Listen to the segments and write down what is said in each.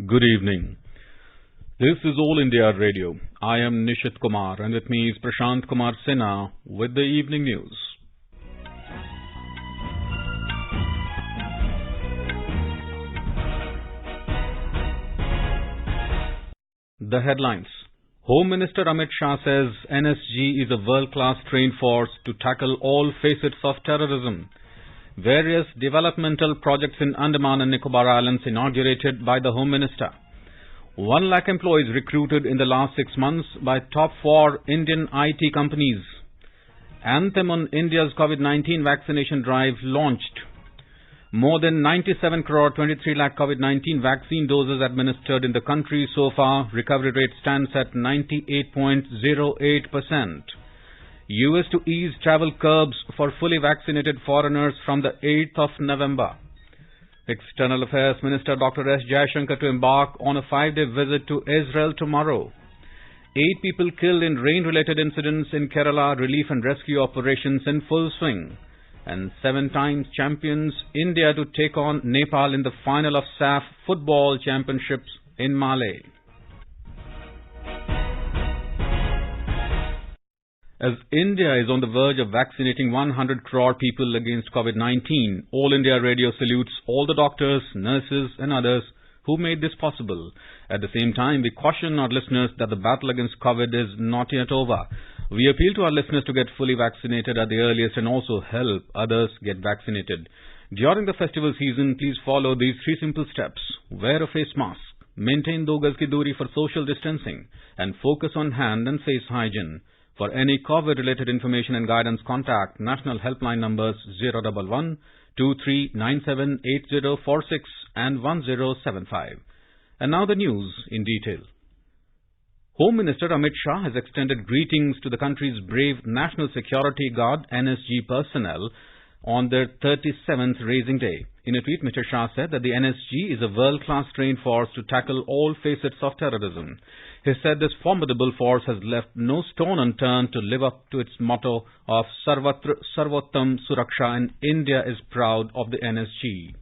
Good evening. This is All India Radio. I am Nishit Kumar and with me is Prashant Kumar Sinha with the evening news. The headlines. Home Minister Amit Shah says NSG is a world-class trained force to tackle all facets of terrorism. Various developmental projects in Andaman and Nicobar Islands inaugurated by the Home Minister. 1 lakh employees recruited in the last 6 months by top 4 Indian IT companies. Anthem on India's COVID-19 vaccination drive launched. More than 97 crore 23 lakh COVID-19 vaccine doses administered in the country so far. Recovery rate stands at 98.08%. US to ease travel curbs for fully vaccinated foreigners from the 8th of November. External Affairs Minister Dr. S. Jaishankar to embark on a 5-day visit to Israel tomorrow. 8 people killed in rain-related incidents in Kerala. Relief and rescue operations in full swing. And 7 times champions India to take on Nepal in the final of SAF football championships in Malé. As India is on the verge of vaccinating 100 crore people against COVID-19, All India Radio salutes all the doctors, nurses and others who made this possible. At the same time, we caution our listeners that the battle against COVID is not yet over. We appeal to our listeners to get fully vaccinated at the earliest and also help others get vaccinated. During the festival season, please follow these 3 simple steps. Wear a face mask, maintain 2 gaz ki duri for social distancing, and focus on hand and face hygiene. For any COVID-related information and guidance, contact national helpline numbers 011 2397 8046 and 1075. And now the news in detail. Home Minister Amit Shah has extended greetings to the country's brave National Security Guard NSG personnel on their 37th Raising Day. In a tweet, Mr. Shah said that the NSG is a world-class trained force to tackle all facets of terrorism. He said this formidable force has left no stone unturned to live up to its motto of Sarvottam Suraksha, and India is proud of the NSG.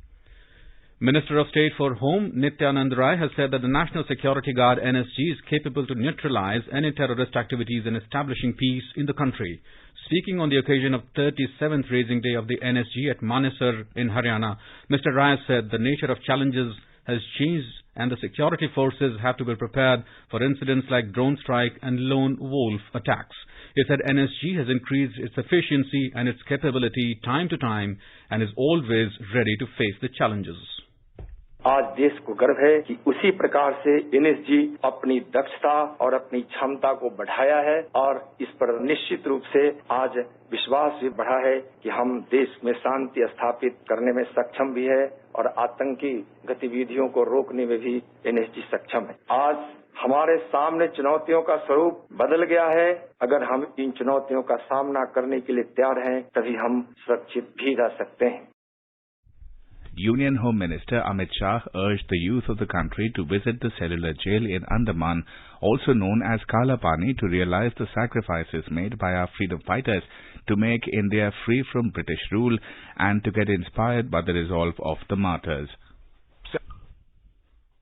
Minister of State for Home Nityanand Rai has said that the National Security Guard NSG is capable to neutralize any terrorist activities and establishing peace in the country. Speaking on the occasion of 37th Raising Day of the NSG at Manesar in Haryana, Mr. Rai said the nature of challenges has changed and the security forces have to be prepared for incidents like drone strike and lone wolf attacks. He said NSG has increased its efficiency and its capability time to time and is always ready to face the challenges. आज देश को गर्व है कि उसी प्रकार से NSG अपनी दक्षता और अपनी क्षमता को बढ़ाया है और इस पर निश्चित रूप से आज विश्वास भी बढ़ा है कि हम देश में शांति स्थापित करने में सक्षम भी है और आतंकी गतिविधियों को रोकने में भी एनएसजी सक्षम है। आज हमारे सामने चुनौतियों का स्वरूप बदल गया है। अगर हम इन चुनौतियों का सामना करने के लिए तैयार हैं, तभी हम सुरक्षित भी रह सकते हैं। Union Home Minister Amit Shah urged the youth of the country to visit the cellular jail in Andaman, also known as Kala Pani, to realize the sacrifices made by our freedom fighters to make India free from British rule and to get inspired by the resolve of the martyrs.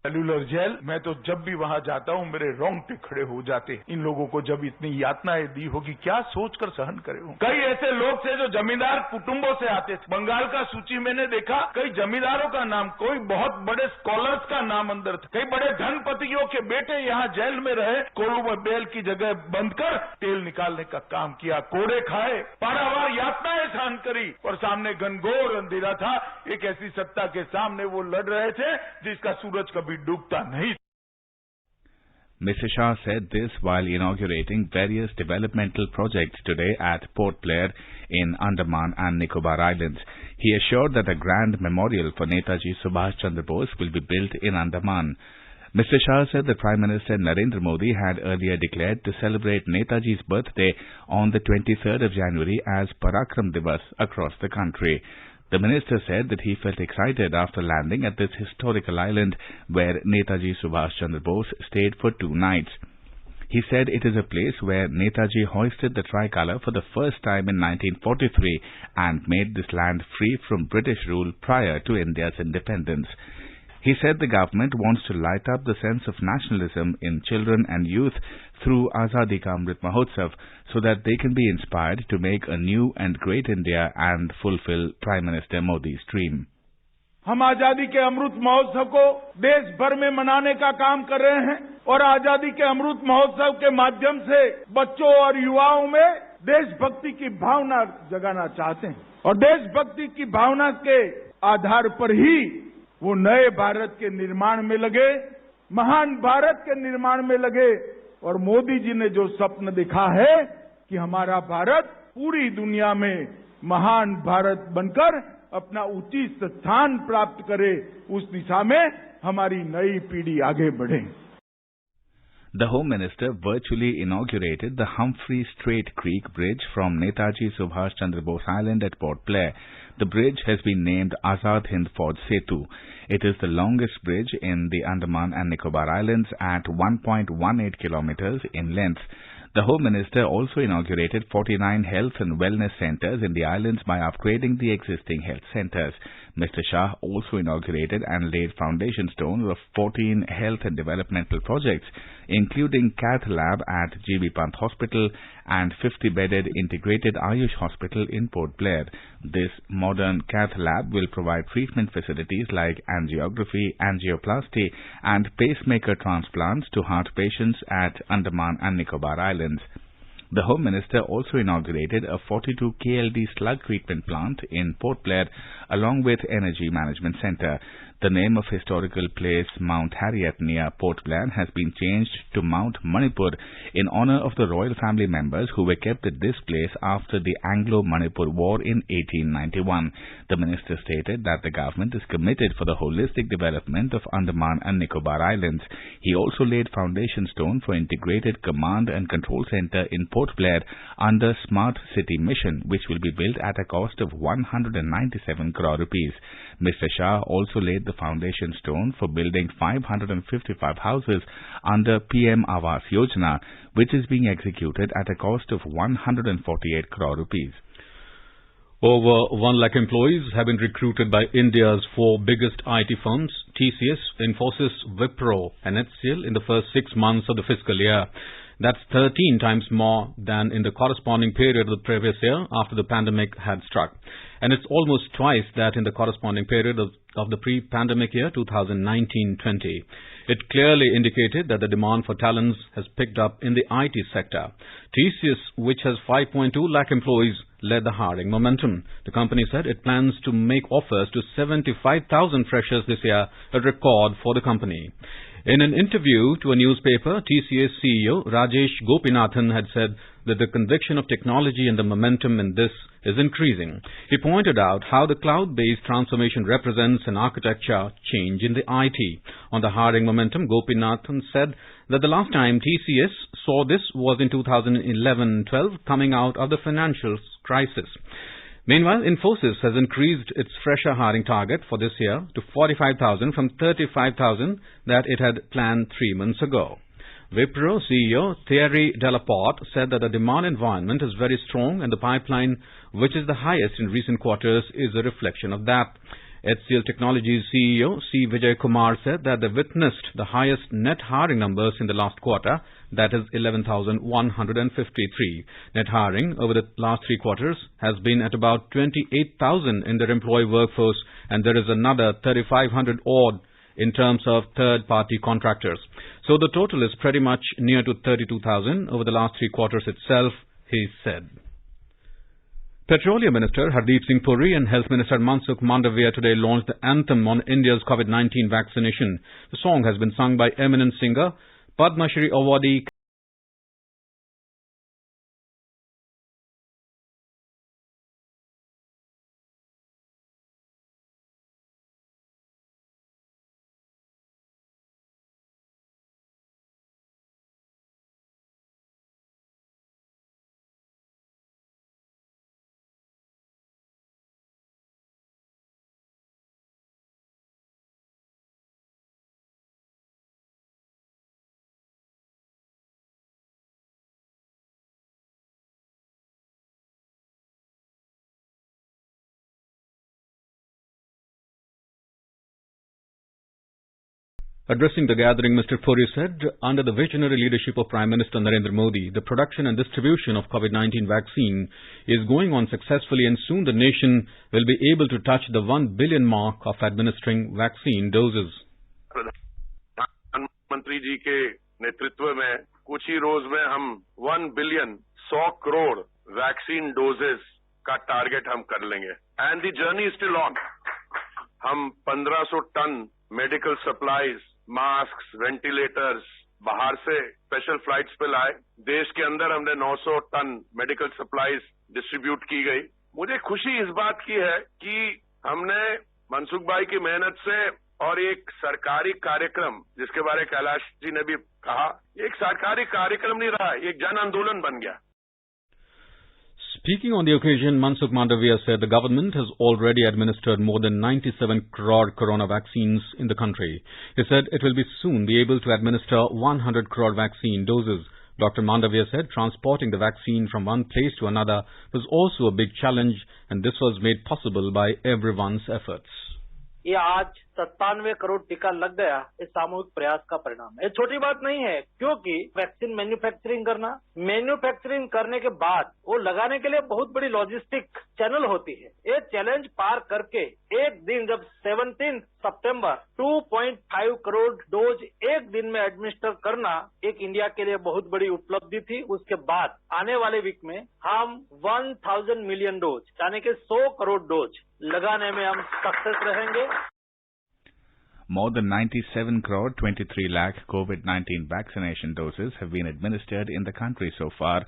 Cellular Jail, मैं तो जब भी वहां जाता हूं मेरे रोंगटे खड़े हो जाते। इन लोगों को जब इतनी यातनाएं दी होगी, क्या सोचकर सहन करे हो। कई ऐसे लोग थे जो जमींदार कुटुंबों से आते थे। बंगाल का सूची मैंने देखा, कई जमींदारों का नाम, कोई बहुत बड़े स्कॉलर्स का नाम अंदर था। कई बड़े धनपतियों के बेटे यहाँ जेल में रहे, कोल्ड में बेल की जगह बंद कर तेल निकालने का काम किया, कोड़े खाए, पारावार यातनाएं सहन करी और सामने घनघोर अंधेरा था। एक ऐसी सत्ता के सामने वो लड़ रहे थे जिसका सूरज कभी डूबता नहीं। Mr. Shah said this while inaugurating various developmental projects today at Port Blair in Andaman and Nicobar Islands. He assured that a grand memorial for Netaji Subhash Chandra Bose will be built in Andaman. Mr. Shah said that Prime Minister Narendra Modi had earlier declared to celebrate Netaji's birthday on the 23rd of January as Parakram Divas across the country. The minister said that he felt excited after landing at this historical island where Netaji Subhash Chandra Bose stayed for 2 nights. He said it is a place where Netaji hoisted the tricolour for the first time in 1943 and made this land free from British rule prior to India's independence. He said the government wants to light up the sense of nationalism in children and youth through Azadi Ka Amrit Mahotsav so that they can be inspired to make a new and great India and fulfill Prime Minister Modi's dream. हम आजादी के अमृत महोत्सव को देश भर में मनाने का काम कर रहे हैं और आजादी के अमृत महोत्सव के माध्यम से बच्चों और युवाओं में देशभक्ति की भावना जगाना चाहते हैं और देशभक्ति की भावना के आधार पर ही वो नए भारत के निर्माण में लगे, महान भारत के निर्माण में लगे और मोदी जी ने जो स्वप्न दिखा है कि हमारा भारत पूरी दुनिया में महान भारत बनकर अपना उचित स्थान प्राप्त करे, उस दिशा में हमारी नई पीढ़ी आगे बढ़े. The Home Minister virtually inaugurated the Humphrey Strait Creek Bridge from Netaji Subhash Chandra Bose Island at Port Blair. The bridge has been named Azad Hind Fauj Setu. It is the longest bridge in the Andaman and Nicobar Islands at 1.18 kilometers in length. The Home Minister also inaugurated 49 health and wellness centers in the islands by upgrading the existing health centers. Mr. Shah also inaugurated and laid foundation stones of 14 health and developmental projects, including Cath Lab at GB Pant Hospital and 50-bedded integrated Ayush Hospital in Port Blair. This modern Cath Lab will provide treatment facilities like angiography, angioplasty and pacemaker transplants to heart patients at Andaman and Nicobar Islands. The Home Minister also inaugurated a 42 KLD slug treatment plant in Port Blair along with Energy Management Centre. The name of historical place Mount Harriet near Port Blair has been changed to Mount Manipur in honour of the royal family members who were kept at this place after the Anglo-Manipur War in 1891. The minister stated that the government is committed for the holistic development of Andaman and Nicobar Islands. He also laid foundation stone for integrated command and control centre in Port Blair under Smart City Mission, which will be built at a cost of 197 crore rupees. Mr. Shah also laid the foundation stone for building 555 houses under PM Awas Yojana, which is being executed at a cost of 148 crore rupees. Over 1 lakh employees have been recruited by India's 4 biggest IT firms, TCS, Infosys, Wipro and HCL in the first 6 months of the fiscal year. That's 13 times more than in the corresponding period of the previous year after the pandemic had struck. And it's almost twice that in the corresponding period of the pre-pandemic year 2019-20. It clearly indicated that the demand for talents has picked up in the IT sector. TCS, which has 5.2 lakh employees, led the hiring momentum. The company said it plans to make offers to 75,000 freshers this year, a record for the company. In an interview to a newspaper, TCS CEO Rajesh Gopinathan had said that the conviction of technology and the momentum in this is increasing. He pointed out how the cloud-based transformation represents an architecture change in the IT. On the hiring momentum, Gopinathan said that the last time TCS saw this was in 2011-12, coming out of the financial crisis. Meanwhile, Infosys has increased its fresher hiring target for this year to 45,000 from 35,000 that it had planned 3 months ago. Wipro CEO Thierry Delaporte said that the demand environment is very strong and the pipeline, which is the highest in recent quarters, is a reflection of that. HCL Technologies CEO C. Vijay Kumar said that they witnessed the highest net hiring numbers in the last quarter, that is 11,153. Net hiring over the last 3 quarters has been at about 28,000 in their employee workforce, and there is another 3,500 odd in terms of third-party contractors. So the total is pretty much near to 32,000 over the last 3 quarters itself, he said. Petroleum Minister Hardeep Singh Puri and Health Minister Mansukh Mandavia today launched the anthem on India's COVID-19 vaccination. The song has been sung by eminent singer, Padma Shri awardee Addressing the gathering, Mr. Puri said, under the visionary leadership of Prime Minister Narendra Modi, the production and distribution of COVID-19 vaccine is going on successfully, and soon the nation will be able to touch the 1 billion mark of administering vaccine doses. प्रधानमंत्री जी के नेतृत्व में कुछ ही रोज में हम 1 billion 100 crore vaccine doses का target हम कर लेंगे and the journey is still on. हम 1500 ton medical supplies, mask, ventilators बाहर से स्पेशल फ्लाइट्स पे लाए। देश के अंदर हमने 900 टन मेडिकल सप्लाईज डिस्ट्रीब्यूट की गई। मुझे खुशी इस बात की है कि हमने मनसुख भाई की मेहनत से और एक सरकारी कार्यक्रम जिसके बारे कैलाश जी ने भी कहा, एक सरकारी कार्यक्रम नहीं रहा, एक जन आंदोलन बन गया। Speaking on the occasion, Mansukh Mandavia said the government has already administered more than 97 crore corona vaccines in the country. He said it will be soon be able to administer 100 crore vaccine doses. Dr. Mandavia said transporting the vaccine from one place to another was also a big challenge, and this was made possible by everyone's efforts. ये आज 97 करोड़ टीका लग गया, इस सामूहिक प्रयास का परिणाम है। ये छोटी बात नहीं है, क्योंकि वैक्सीन मैन्युफैक्चरिंग करने के बाद वो लगाने के लिए बहुत बड़ी लॉजिस्टिक चैनल होती है। ये चैलेंज पार करके एक दिन जब 17 सितंबर 2.5 करोड़ डोज एक दिन में एडमिनिस्टर करना एक इंडिया के लिए बहुत बड़ी उपलब्धि थी। उसके बाद आने वाले वीक में हम 1000 मिलियन डोज यानी कि 100 करोड़ डोज लगाने में हम सक्सेस रहेंगे। More than 97 crore 23 lakh COVID-19 vaccination doses have been administered in the country so far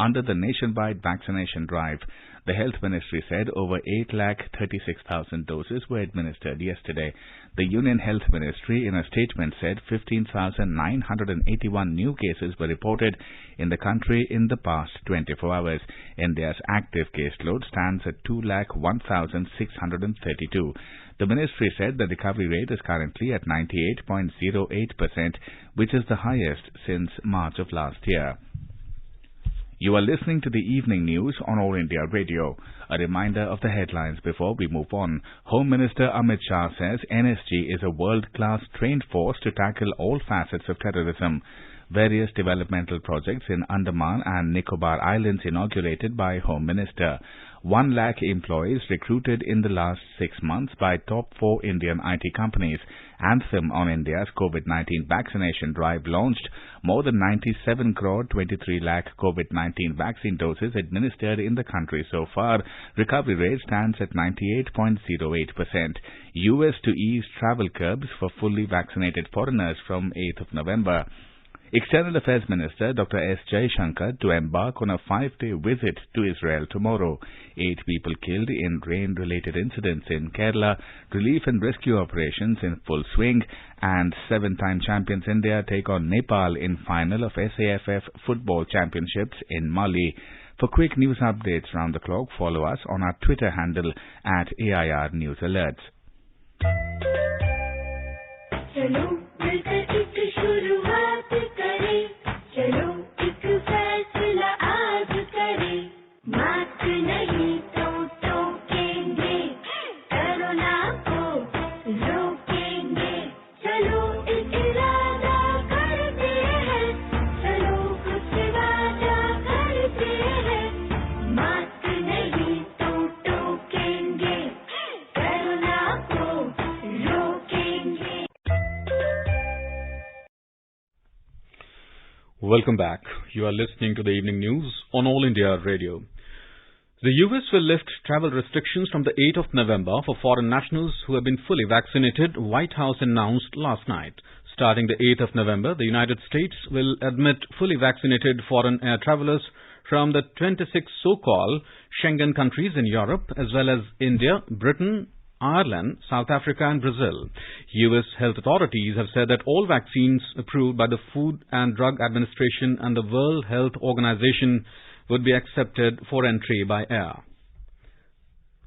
under the nationwide vaccination drive. The Health Ministry said over 8 lakh 36,000 doses were administered yesterday. The Union Health Ministry in a statement said 15,981 new cases were reported in the country in the past 24 hours. India's active caseload stands at 2 lakh 1,632. The ministry said the recovery rate is currently at 98.08%, which is the highest since March of last year. You are listening to the evening news on All India Radio. A reminder of the headlines before we move on. Home Minister Amit Shah says NSG is a world-class trained force to tackle all facets of terrorism. Various developmental projects in Andaman and Nicobar Islands inaugurated by Home Minister. 1 lakh employees recruited in the last 6 months by top 4 Indian IT companies. Anthem on India's COVID-19 vaccination drive launched. More than 97 crore 23 lakh COVID-19 vaccine doses administered in the country so far. Recovery rate stands at 98.08%. US to ease travel curbs for fully vaccinated foreigners from 8th of November. External Affairs Minister Dr. S. Jaishankar to embark on a 5-day visit to Israel tomorrow. 8 people killed in rain-related incidents in Kerala. Relief and rescue operations in full swing. And 7-time champions India take on Nepal in final of SAFF Football Championships in Mali. For quick news updates round the clock, follow us on our Twitter handle at AIR News Alerts. Welcome back. You are listening to the evening news on All India Radio. The US will lift travel restrictions from the 8th of November for foreign nationals who have been fully vaccinated, White House announced last night. Starting the 8th of November, the United States will admit fully vaccinated foreign air travelers from the 26 so-called Schengen countries in Europe, as well as India, Britain, Ireland, South Africa and Brazil. U.S. health authorities have said that all vaccines approved by the Food and Drug Administration and the World Health Organization would be accepted for entry by air.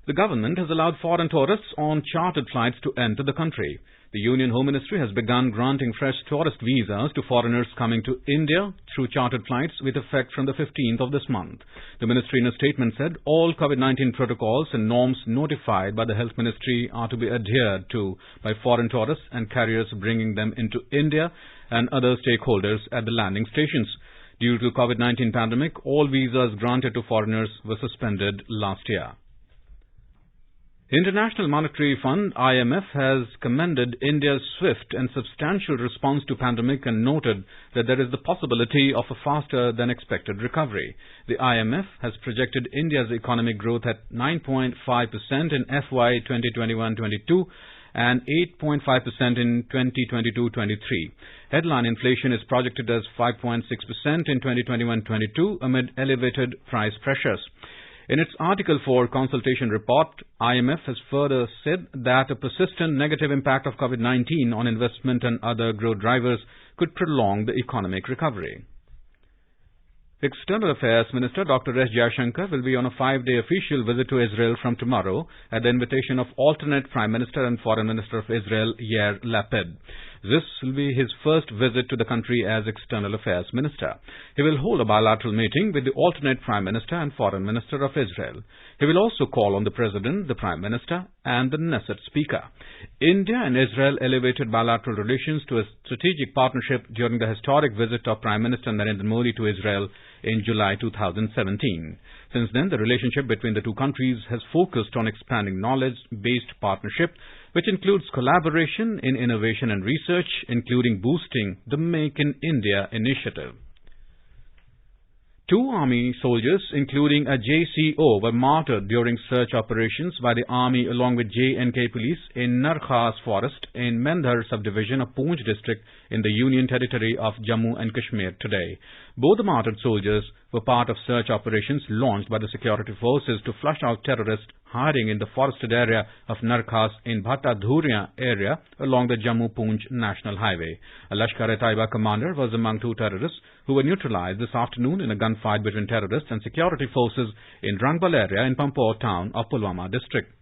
The government has allowed foreign tourists on chartered flights to enter the country. The Union Home Ministry has begun granting fresh tourist visas to foreigners coming to India through chartered flights with effect from the 15th of this month. The ministry in a statement said all COVID-19 protocols and norms notified by the Health Ministry are to be adhered to by foreign tourists and carriers bringing them into India and other stakeholders at the landing stations. Due to COVID-19 pandemic, all visas granted to foreigners were suspended last year. International Monetary Fund (IMF) has commended India's swift and substantial response to pandemic and noted that there is the possibility of a faster than expected recovery. The IMF has projected India's economic growth at 9.5% in FY 2021-22 and 8.5% in 2022-23. Headline inflation is projected as 5.6% in 2021-22 amid elevated price pressures. In its Article 4 consultation report, IMF has further said that a persistent negative impact of COVID-19 on investment and other growth drivers could prolong the economic recovery. External Affairs Minister Dr. S. Jaishankar will be on a 5-day official visit to Israel from tomorrow at the invitation of alternate Prime Minister and Foreign Minister of Israel, Yair Lapid. This will be his first visit to the country as External Affairs Minister. He will hold a bilateral meeting with the alternate Prime Minister and Foreign Minister of Israel. He will also call on the President, the Prime Minister, and the Knesset Speaker. India and Israel elevated bilateral relations to a strategic partnership during the historic visit of Prime Minister Narendra Modi to Israel in July 2017. Since then, the relationship between the two countries has focused on expanding knowledge-based partnership, which includes collaboration in innovation and research, including boosting the Make in India initiative. 2 army soldiers, including a JCO, were martyred during search operations by the army along with J&K police in Narkhas forest in Mendhar subdivision of Poonch district in the Union territory of Jammu and Kashmir today. Both the martyred soldiers were part of search operations launched by the security forces to flush out terrorists hiding in the forested area of Narkhas in Bhattadhuria area along the Jammu-Poonch National Highway. A Lashkar-e-Taiba commander was among 2 terrorists who were neutralized this afternoon in a gunfight between terrorists and security forces in Rangbal area in Pampore town of Pulwama district.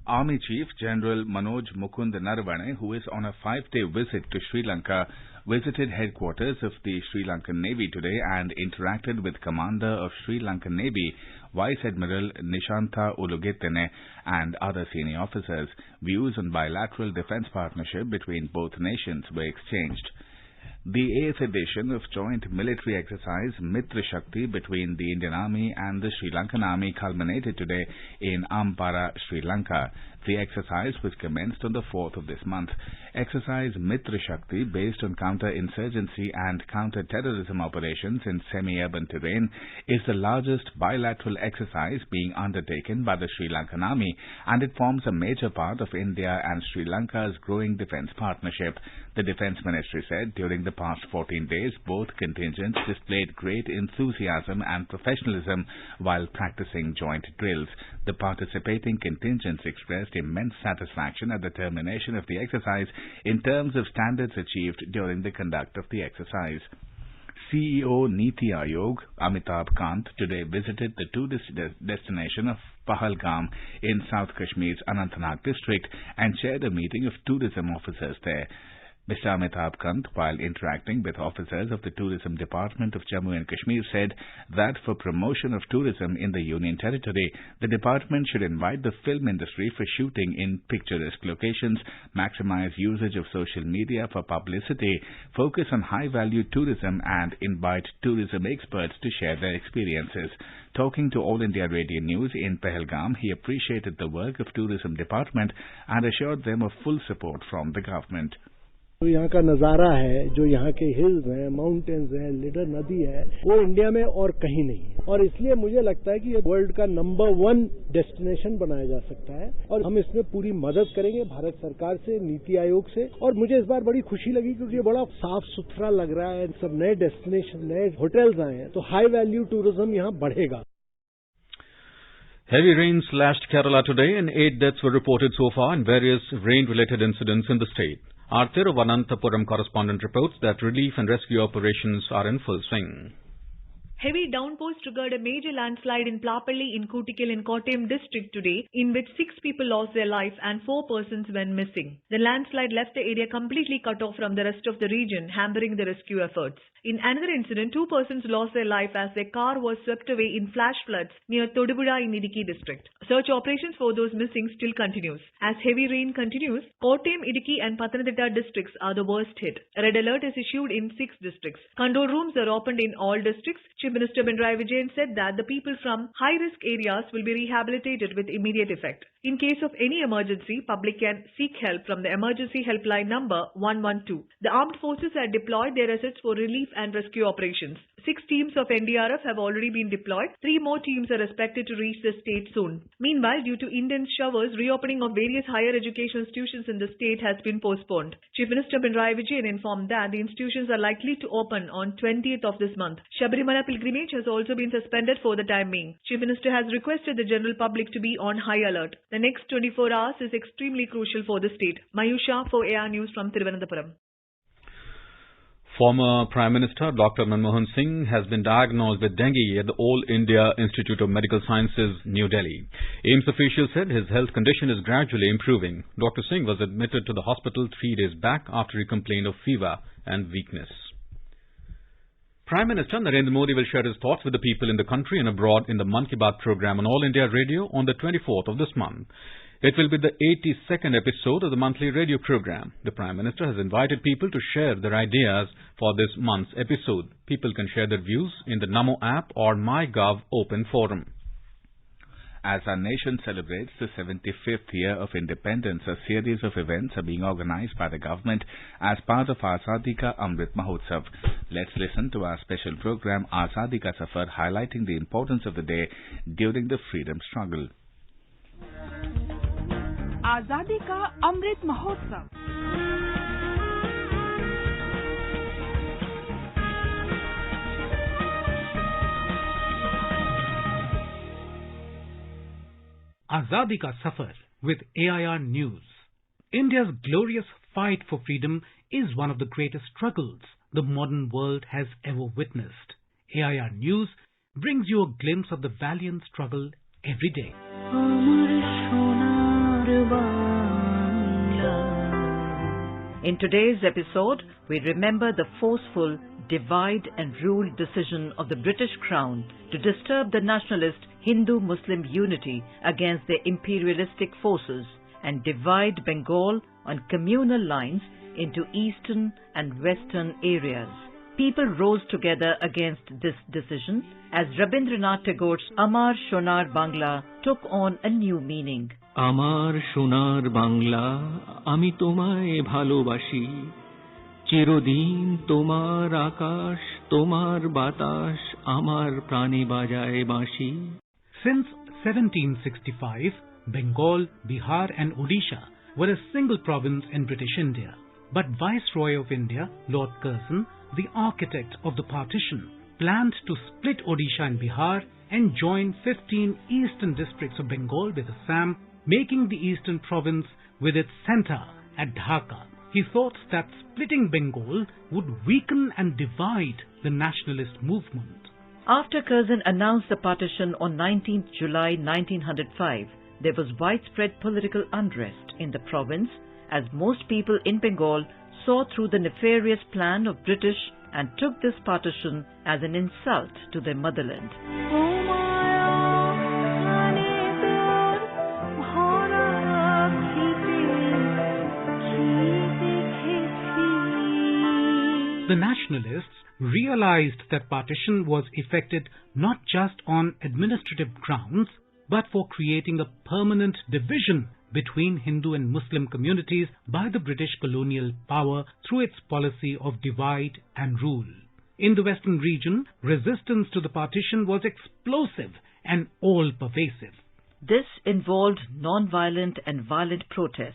Army Chief General Manoj Mukund Naravane, who is on a 5-day visit to Sri Lanka, visited headquarters of the Sri Lankan Navy today and interacted with Commander of Sri Lankan Navy, Vice Admiral Nishantha Ulugetene, and other senior officers. Views on bilateral defense partnership between both nations were exchanged. The 8th edition of joint military exercise Mitra Shakti between the Indian Army and the Sri Lankan Army culminated today in Ampara, Sri Lanka. The exercise was commenced on the 4th of this month. Exercise Mitra Shakti, based on counter-insurgency and counter-terrorism operations in semi-urban terrain, is the largest bilateral exercise being undertaken by the Sri Lankan Army, and it forms a major part of India and Sri Lanka's growing defense partnership. The Defense Ministry said during the past 14 days, both contingents displayed great enthusiasm and professionalism while practicing joint drills. The participating contingents expressed immense satisfaction at the termination of the exercise in terms of standards achieved during the conduct of the exercise. CEO Niti Aayog Amitabh Kant today visited the tourist destination of Pahalgam in South Kashmir's Anantnag district and chaired a meeting of tourism officers there. Mr. Amitabh Kant, while interacting with officers of the Tourism Department of Jammu and Kashmir, said that for promotion of tourism in the Union Territory, the department should invite the film industry for shooting in picturesque locations, maximize usage of social media for publicity, focus on high-value tourism, and invite tourism experts to share their experiences. Talking to All India Radio News in Pahalgam, he appreciated the work of Tourism Department and assured them of full support from the government. तो यहाँ का नज़ारा है, जो यहाँ के hills हैं, mountains हैं, लीडर नदी है, वो इंडिया में और कहीं नहीं है। और इसलिए मुझे लगता है कि ये वर्ल्ड का नंबर 1 डेस्टिनेशन बनाया जा सकता है और हम इसमें पूरी मदद करेंगे भारत सरकार से, नीति आयोग से। और मुझे इस बार बड़ी खुशी लगी क्योंकि ये बड़ा साफ सुथरा लग रहा है, सब नए डेस्टिनेशन, नए होटल्स आए हैं, तो हाई वैल्यू टूरिज्म यहाँ बढ़ेगा। Heavy rains lashed Kerala today and 8 deaths were reported so far in various rain-related incidents in the state. Our Thiruvananthapuram correspondent reports that relief and rescue operations are in full swing. Heavy downpours triggered a major landslide in Plapalli in Kootikal in Kottayam district today, in which 6 people lost their life and 4 persons went missing. The landslide left the area completely cut off from the rest of the region, hampering the rescue efforts. In another incident, 2 persons lost their life as their car was swept away in flash floods near Todupuzha in Idukki district. Search operations for those missing still continues. As heavy rain continues, Kottayam, Idukki and Pathanamthitta districts are the worst hit. A red alert is issued in 6 districts. Control rooms are opened in all districts. Chief Minister Pinarayi Vijayan said that the people from high-risk areas will be rehabilitated with immediate effect. In case of any emergency, public can seek help from the emergency helpline number 112. The armed forces have deployed their assets for relief and rescue operations. 6 teams of NDRF have already been deployed. 3 more teams are expected to reach the state soon. Meanwhile, due to intense showers, reopening of various higher education institutions in the state has been postponed. Chief Minister Pinarayi Vijayan informed that the institutions are likely to open on 20th of this month. Sabarimala pilgrimage has also been suspended for the time being. Chief Minister has requested the general public to be on high alert. The next 24 hours is extremely crucial for the state. Mayusha for AR News from Thiruvananthapuram. Former Prime Minister Dr. Manmohan Singh has been diagnosed with dengue at the All India Institute of Medical Sciences, New Delhi. AIIMS officials said his health condition is gradually improving. Dr. Singh was admitted to the hospital 3 days back after he complained of fever and weakness. Prime Minister Narendra Modi will share his thoughts with the people in the country and abroad in the Mann Ki Baat program on All India Radio on the 24th of this month. It will be the 82nd episode of the monthly radio program. The Prime Minister has invited people to share their ideas for this month's episode. People can share their views in the Namo app or MyGov open forum. As our nation celebrates the 75th year of independence, a series of events are being organized by the government as part of Azadi Ka Amrit Mahotsav. Let's listen to our special program Azadi Ka Safar, highlighting the importance of the day during the freedom struggle. आजादी का Amrit Mahotsav. Azadi Ka Safar with AIR News. India's glorious fight for freedom is one of the greatest struggles the modern world has ever witnessed. AIR News brings you a glimpse of the valiant struggle every day. In today's episode, we remember the forceful divide and rule decision of the British Crown to disturb the nationalist Hindu-Muslim unity against their imperialistic forces and divide Bengal on communal lines into eastern and western areas. People rose together against this decision as Rabindranath Tagore's Amar Shonar Bangla took on a new meaning. Amar Shonar Bangla, Ami Tomaye Bhalobashi, Chirodin Tomar Akash, Tomar Batash, Amar Prani Bajaye Bashi. Since 1765, Bengal, Bihar and Odisha were a single province in British India. But Viceroy of India, Lord Curzon, the architect of the partition, planned to split Odisha and Bihar and join 15 eastern districts of Bengal with Assam, making the eastern province with its centre at Dhaka. He thought that splitting Bengal would weaken and divide the nationalist movement. After Curzon announced the partition on 19th July 1905, there was widespread political unrest in the province as most people in Bengal saw through the nefarious plan of British and took this partition as an insult to their motherland. The nationalists realized that partition was effected not just on administrative grounds, but for creating a permanent division between Hindu and Muslim communities by the British colonial power through its policy of divide and rule. In the western region, resistance to the partition was explosive and all-pervasive. This involved non-violent and violent protests,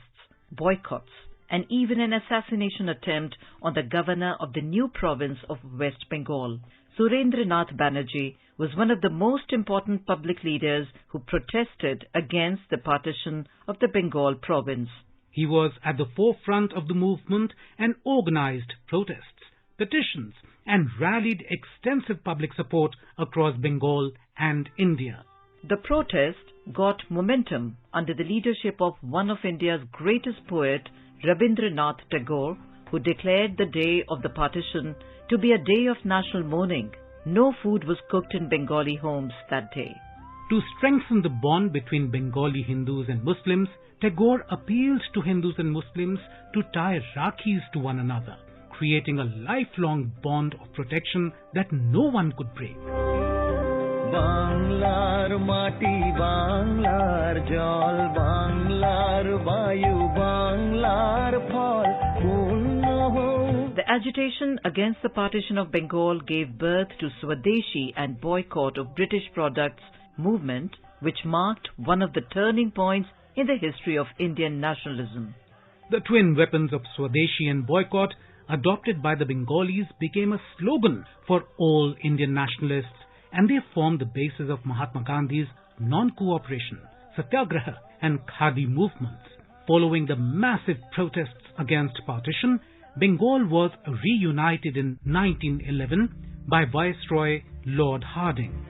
boycotts, and even an assassination attempt on the governor of the new province of West Bengal. Surendranath Banerjee was one of the most important public leaders who protested against the partition of the Bengal province. He was at the forefront of the movement and organized protests, petitions, and rallied extensive public support across Bengal and India. The protest got momentum under the leadership of one of India's greatest poet, Rabindranath Tagore, who declared the day of the partition to be a day of national mourning. No food was cooked in Bengali homes that day. To strengthen the bond between Bengali Hindus and Muslims, Tagore appealed to Hindus and Muslims to tie Rakhis to one another, creating a lifelong bond of protection that no one could break. বাংলার মাটি বাংলার জল বাংলার বায়ু বাংলার ফল পূর্ণ হোক। The agitation against the partition of Bengal gave birth to Swadeshi and boycott of British products movement, which marked one of the turning points in the history of Indian nationalism. The twin weapons of Swadeshi and boycott, adopted by the Bengalis, became a slogan for all Indian nationalists, and they formed the basis of Mahatma Gandhi's non-cooperation, satyagraha and khadi movements. Following the massive protests against partition, Bengal was reunited in 1911 by Viceroy Lord Hardinge.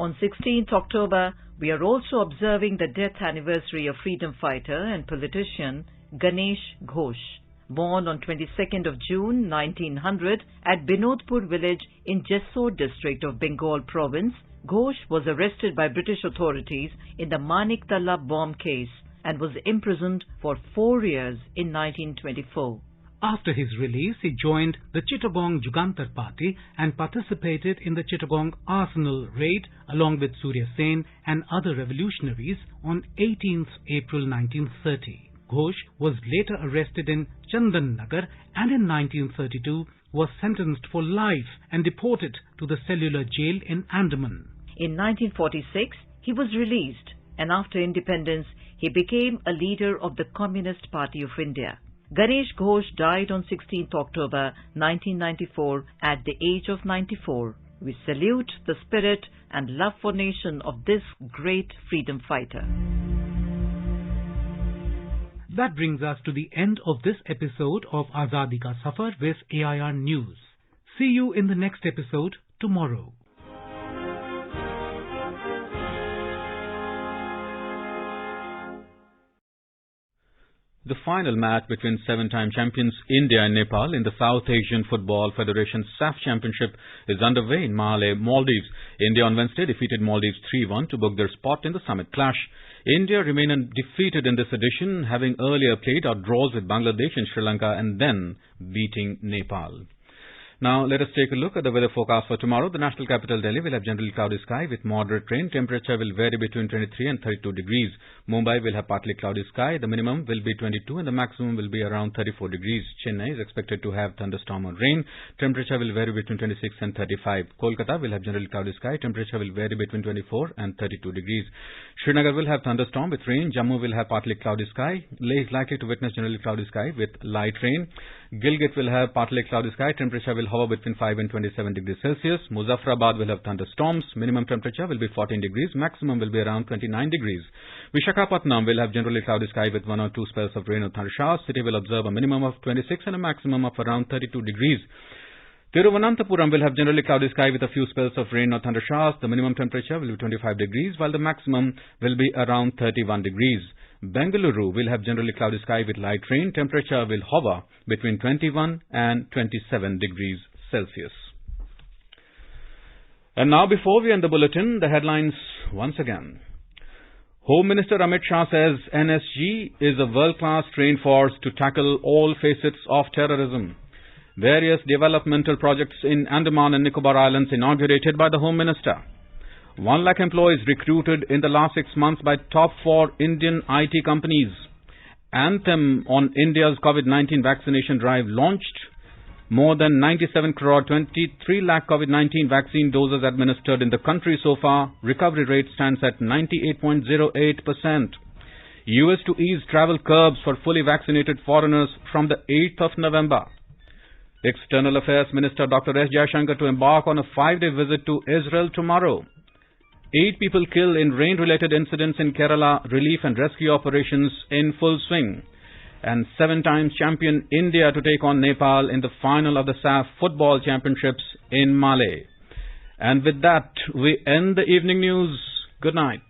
On 16th October, we are also observing the death anniversary of freedom fighter and politician Ganesh Ghosh. Born on 22nd of June 1900 at Binodpur village in Jessore district of Bengal province, Ghosh was arrested by British authorities in the Maniktala bomb case and was imprisoned for 4 years in 1924. After his release, he joined the Chittagong Jugantar Party and participated in the Chittagong Arsenal raid along with Surya Sen and other revolutionaries on 18th April 1930. Ghosh was later arrested in Chandan Nagar and in 1932 was sentenced for life and deported to the cellular jail in Andaman. In 1946, he was released, and after independence, he became a leader of the Communist Party of India. Ganesh Ghosh died on 16th October 1994 at the age of 94. We salute the spirit and love for nation of this great freedom fighter. That brings us to the end of this episode of Azadi Ka Safar with AIR News. See you in the next episode tomorrow. The final match between seven-time champions India and Nepal in the South Asian Football Federation SAF Championship is underway in Malé, Maldives. India on Wednesday defeated Maldives 3-1 to book their spot in the summit clash. India remain undefeated in this edition, having earlier played out draws with Bangladesh and Sri Lanka and then beating Nepal. Now, let us take a look at the weather forecast for tomorrow. The national capital, Delhi, will have generally cloudy sky with moderate rain. Temperature will vary between 23 and 32 degrees. Mumbai will have partly cloudy sky. The minimum will be 22 and the maximum will be around 34 degrees. Chennai is expected to have thunderstorm or rain. Temperature will vary between 26 and 35. Kolkata will have generally cloudy sky. Temperature will vary between 24 and 32 degrees. Srinagar will have thunderstorm with rain. Jammu will have partly cloudy sky. Leh is likely to witness generally cloudy sky with light rain. Gilgit will have partly cloudy sky. Temperature will hover between 5 and 27 degrees Celsius. Muzaffarabad will have thunderstorms. Minimum temperature will be 14 degrees. Maximum will be around 29 degrees. Vishakhapatnam will have generally cloudy sky with 1 or 2 spells of rain or thunder showers. City will observe a minimum of 26 and a maximum of around 32 degrees. Thiruvananthapuram will have generally cloudy sky with a few spells of rain or thunder showers. The minimum temperature will be 25 degrees while the maximum will be around 31 degrees. Bengaluru will have generally cloudy sky with light rain. Temperature will hover between 21 and 27 degrees Celsius. And now, before we end the bulletin, the headlines once again. Home Minister Amit Shah says NSG is a world-class trained force to tackle all facets of terrorism. Various developmental projects in Andaman and Nicobar Islands inaugurated by the Home Minister. 1 lakh employees recruited in the last 6 months by top 4 Indian IT companies. Anthem on India's COVID-19 vaccination drive launched. More than 97 crore 23 lakh COVID-19 vaccine doses administered in the country so far. Recovery rate stands at 98.08%. US to ease travel curbs for fully vaccinated foreigners from the 8th of November. External Affairs Minister Dr. S. Jaishankar to embark on a 5-day visit to Israel tomorrow. 8 people killed in rain-related incidents in Kerala. Relief and rescue operations in full swing. And 7-time champion India to take on Nepal in the final of the SAF Football Championships in Malé. And with that, we end the evening news. Good night.